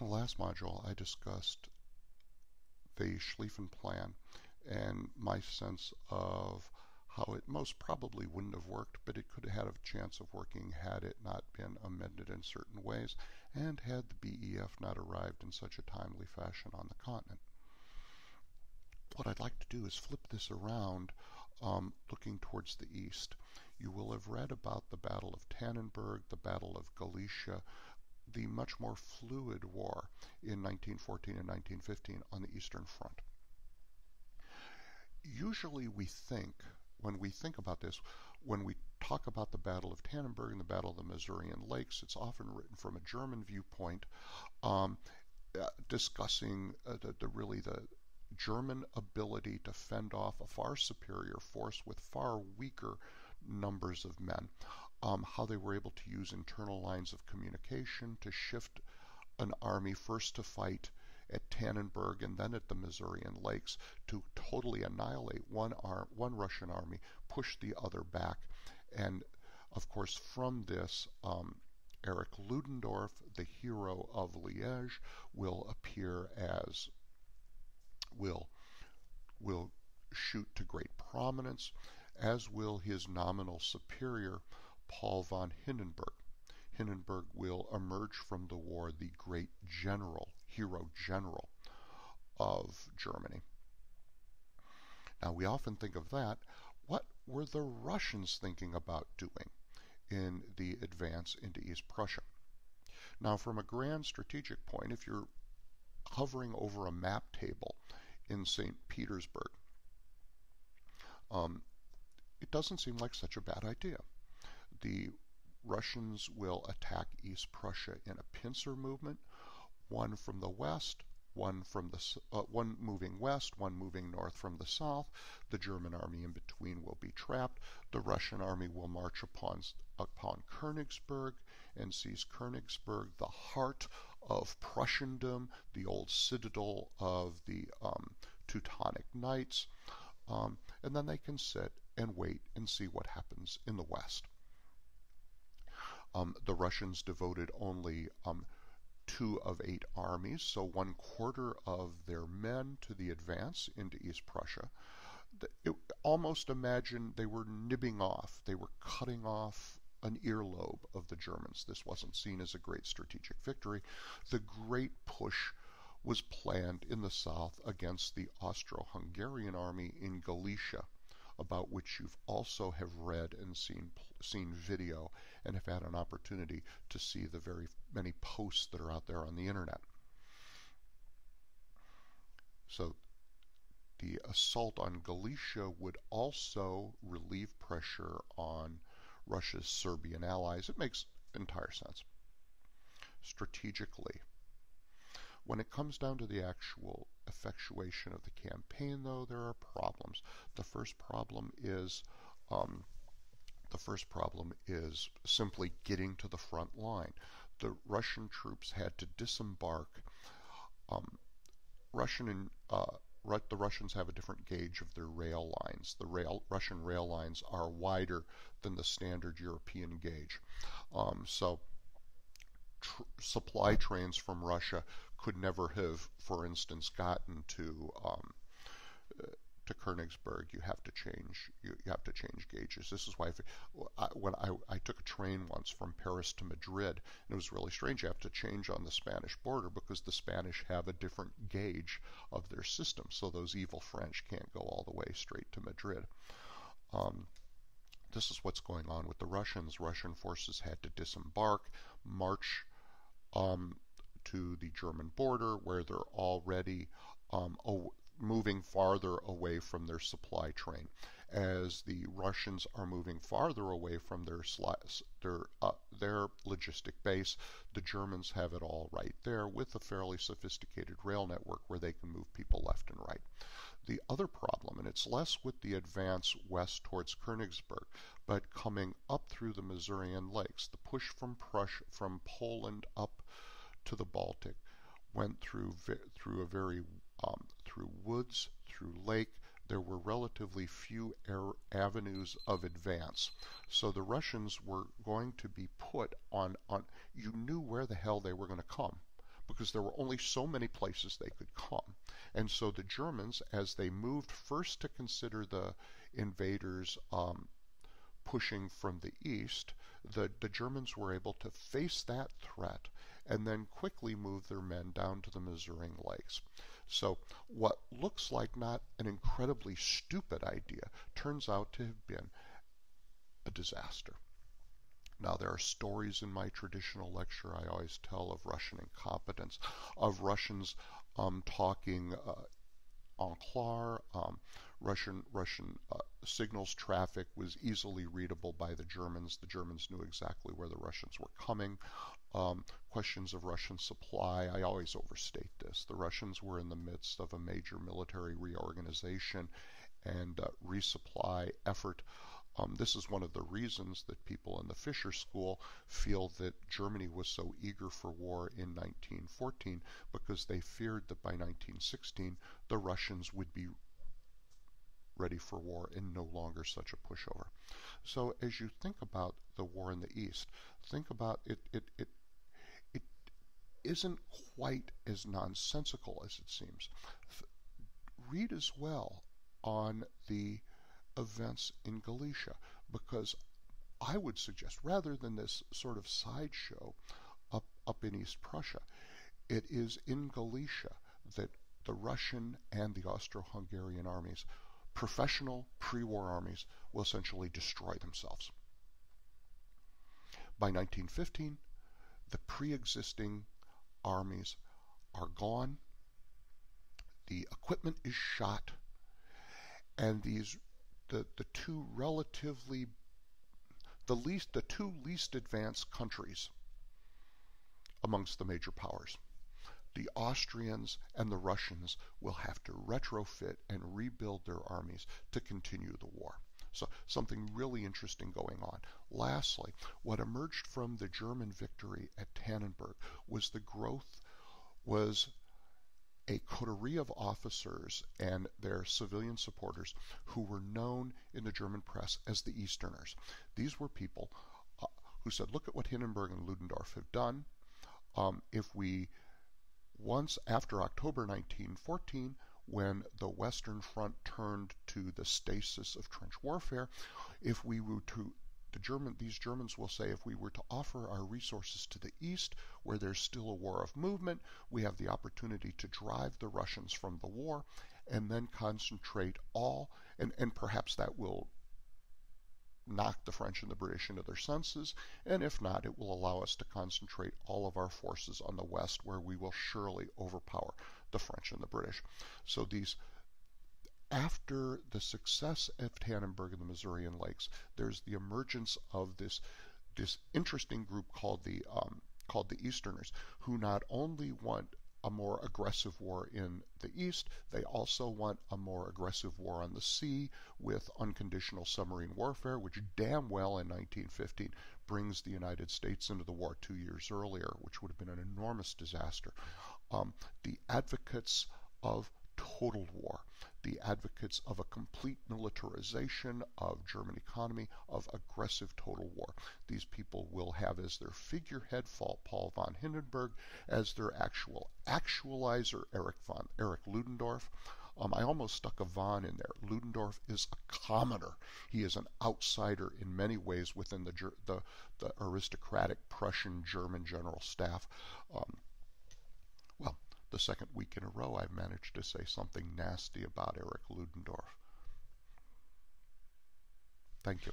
In the last module, I discussed the Schlieffen Plan and my sense of how it most probably wouldn't have worked, but it could have had a chance of working had it not been amended in certain ways and had the BEF not arrived in such a timely fashion on the continent. What I'd like to do is flip this around, looking towards the east. You will have read about the Battle of Tannenberg, the Battle of Galicia, the much more fluid war in 1914 and 1915 on the Eastern Front. Usually when we think about this, when we talk about the Battle of Tannenberg and the Battle of the Masurian Lakes, it's often written from a German viewpoint, discussing the German ability to fend off a far superior force with far weaker numbers of men, how they were able to use internal lines of communication to shift an army first to fight at Tannenberg and then at the Masurian Lakes to totally annihilate one Russian army, push the other back. And of course from this, Erich Ludendorff, the hero of Liège, will appear as will shoot to great prominence, as will his nominal superior, Paul von Hindenburg. Hindenburg will emerge from the war the great hero general of Germany. Now we often think of that. What were the Russians thinking about doing in the advance into East Prussia? Now from a grand strategic point, if you're hovering over a map table in St. Petersburg, it doesn't seem like such a bad idea. The Russians will attack East Prussia in a pincer movement, one from the west, one moving west, one moving north from the south. The German army in between will be trapped. The Russian army will march upon Königsberg and seize Königsberg, the heart of Prussiandom, the old citadel of the Teutonic Knights, and then they can sit and wait and see what happens in the west. The Russians devoted only 2 of 8 armies, so 1/4 of their men to the advance into East Prussia. Almost imagine they were nibbing off, they were cutting off an earlobe of the Germans. This wasn't seen as a great strategic victory. The great push was planned in the south against the Austro-Hungarian army in Galicia, about which you've also have read and seen video and have had an opportunity to see the very many posts that are out there on the internet. So the assault on Galicia would also relieve pressure on Russia's Serbian allies. It makes entire sense. Strategically, when it comes down to the actual effectuation of the campaign, though, there are problems. The first problem is simply getting to the front line. The Russian troops had to disembark. The Russians have a different gauge of their rail lines. The Russian rail lines are wider than the standard European gauge. So supply trains from Russia could never have, for instance, gotten to Königsberg. You have to change gauges. This is why when I took a train once from Paris to Madrid, and it was really strange. You have to change on the Spanish border because the Spanish have a different gauge of their system, so those evil French can't go all the way straight to Madrid. This is what's going on with the Russians. Russian forces had to disembark, march to the German border, where they're already moving farther away from their supply train. As the Russians are moving farther away from their logistic base, the Germans have it all right there with a fairly sophisticated rail network where they can move people left and right. The other problem, and it's less with the advance west towards Königsberg, but coming up through the Masurian Lakes, the push from Poland up to the Baltic went through woods, through lake. There were relatively few avenues of advance. So the Russians were going to be put on you knew where the hell they were going to come, because there were only so many places they could come. And so the Germans, as they moved first to consider the invaders pushing from the east, the Germans were able to face that threat and then quickly move their men down to the Missouri Lakes. So what looks like not an incredibly stupid idea turns out to have been a disaster. Now, there are stories in my traditional lecture I always tell of Russian incompetence, of Russians talking en clair. Russian signals traffic was easily readable by the Germans. The Germans knew exactly where the Russians were coming. Questions of Russian supply, I always overstate this. The Russians were in the midst of a major military reorganization and resupply effort. This is one of the reasons that people in the Fisher School feel that Germany was so eager for war in 1914, because they feared that by 1916 the Russians would be ready for war and no longer such a pushover. So as you think about the war in the East, think about it isn't quite as nonsensical as it seems. Read as well on the events in Galicia, because I would suggest, rather than this sort of sideshow up in East Prussia, it is in Galicia that the Russian and the Austro-Hungarian armies, professional pre-war armies, will essentially destroy themselves. By 1915, the pre-existing armies are gone, the equipment is shot, and the two least advanced countries amongst the major powers, the Austrians and the Russians, will have to retrofit and rebuild their armies to continue the war. So something really interesting going on. Lastly, what emerged from the German victory at Tannenberg was a coterie of officers and their civilian supporters who were known in the German press as the Easterners. These were people who said, look at what Hindenburg and Ludendorff have done. Once after October 1914, when the Western Front turned to the stasis of trench warfare, if we were to these Germans will say, if we were to offer our resources to the east, where there's still a war of movement, we have the opportunity to drive the Russians from the war and then concentrate and perhaps that will knock the French and the British into their senses, and if not, it will allow us to concentrate all of our forces on the west, where we will surely overpower the French and the British. So after the success of Tannenberg and the Missourian Lakes, there's the emergence of this interesting group called the Easterners, who not only want a more aggressive war in the east, they also want a more aggressive war on the sea with unconditional submarine warfare, which damn well in 1915 brings the United States into the war 2 years earlier, which would have been an enormous disaster. The advocates of total war, the advocates of a complete militarization of German economy, of aggressive total war. These people will have as their figurehead Paul von Hindenburg, as their actualizer Erich Ludendorff. I almost stuck a von in there. Ludendorff is a commoner. He is an outsider in many ways within the aristocratic Prussian German general staff. The second week in a row I've managed to say something nasty about Erich Ludendorff. Thank you.